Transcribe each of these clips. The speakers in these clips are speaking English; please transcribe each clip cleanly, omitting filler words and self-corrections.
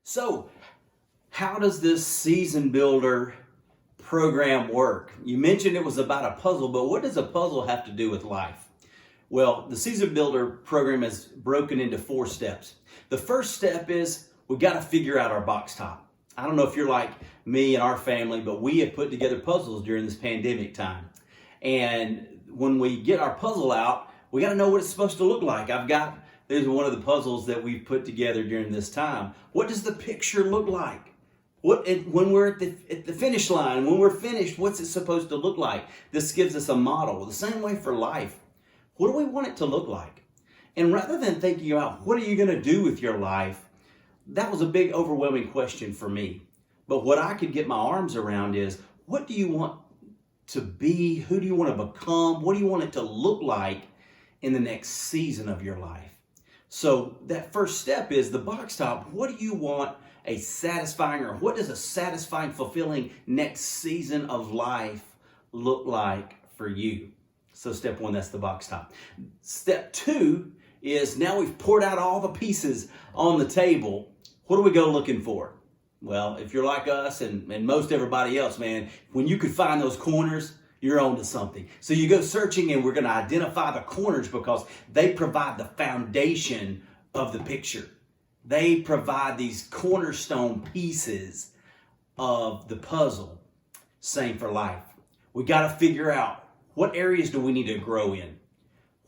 So, how does this season builder program work? You mentioned it was about a puzzle, but what does a puzzle have to do with life? Well, the season builder program is broken into 4 steps. The first step is we got to figure out our box top. I don't know if you're like me and our family, but we have put together puzzles during this pandemic time. And when we get our puzzle out, we got to know what it's supposed to look like. There's one of the puzzles that we've put together during this time. What does the picture look like? When we're at the finish line, when we're finished, what's it supposed to look like? This gives us a model. The same way for life. What do we want it to look like? And rather than thinking about what are you going to do with your life, that was a big overwhelming question for me. But what I could get my arms around is, what do you want to be? Who do you want to become? What do you want it to look like in the next season of your life? So that first step is the box top. What do you want a satisfying, or what does a satisfying, fulfilling next season of life look like for you? So step 1, that's the box top. Step 2 is now we've poured out all the pieces on the table. What do we go looking for? Well, if you're like us and most everybody else, man, when you could find those corners, you're on to something. So you go searching, and we're going to identify the corners because they provide the foundation of the picture. They provide these cornerstone pieces of the puzzle. Same for life. We got to figure out, what areas do we need to grow in?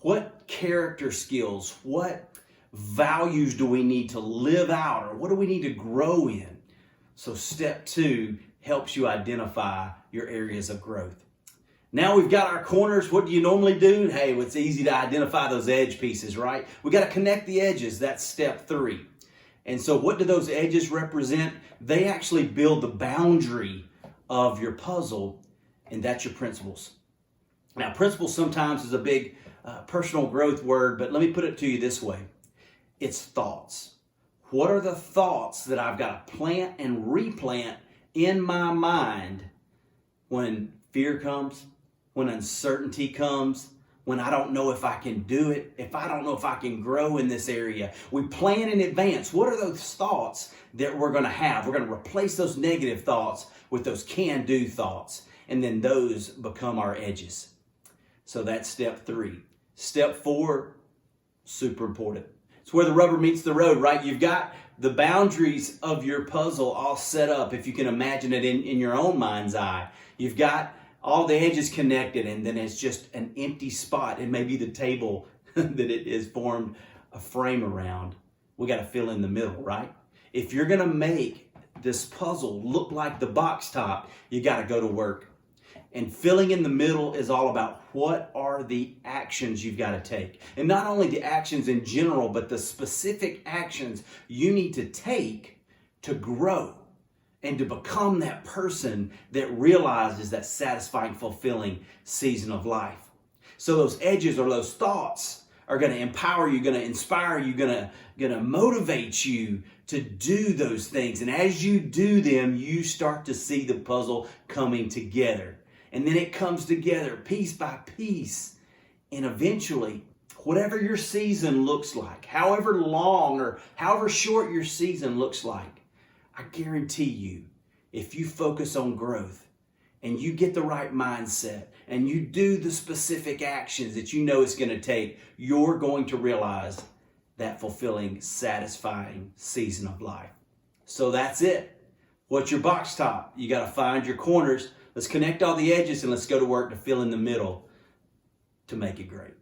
What character skills, what values do we need to live out, or what do we need to grow in? So step 2 helps you identify your areas of growth. Now we've got our corners. What do you normally do? Hey, it's easy to identify those edge pieces, right? We got to connect the edges. That's step 3. And so what do those edges represent? They actually build the boundary of your puzzle, and that's your principles. Now, principles sometimes is a big personal growth word, but let me put it to you this way. It's thoughts. What are the thoughts that I've got to plant and replant in my mind when fear comes, when uncertainty comes, when I don't know if I can do it, if I don't know if I can grow in this area? We plan in advance. What are those thoughts that we're going to have? We're going to replace those negative thoughts with those can-do thoughts, and then those become our edges. So that's step 3. Step 4, super important. It's where the rubber meets the road, right? You've got the boundaries of your puzzle all set up, if you can imagine it in your own mind's eye. You've got all the edges connected, and then it's just an empty spot. It may be the table that it is formed a frame around. We got to fill in the middle, right? If you're going to make this puzzle look like the box top, you got to go to work. And filling in the middle is all about what are the actions you've got to take. And not only the actions in general, but the specific actions you need to take to grow and to become that person that realizes that satisfying, fulfilling season of life. So those edges or those thoughts are going to empower you, going to inspire you, going to motivate you to do those things. And as you do them, you start to see the puzzle coming together. And then it comes together piece by piece. And eventually, whatever your season looks like, however long or however short your season looks like, I guarantee you, if you focus on growth and you get the right mindset and you do the specific actions that you know it's going to take, you're going to realize that fulfilling, satisfying season of life. So that's it. What's your box top? You got to find your corners. Let's connect all the edges, and let's go to work to fill in the middle to make it great.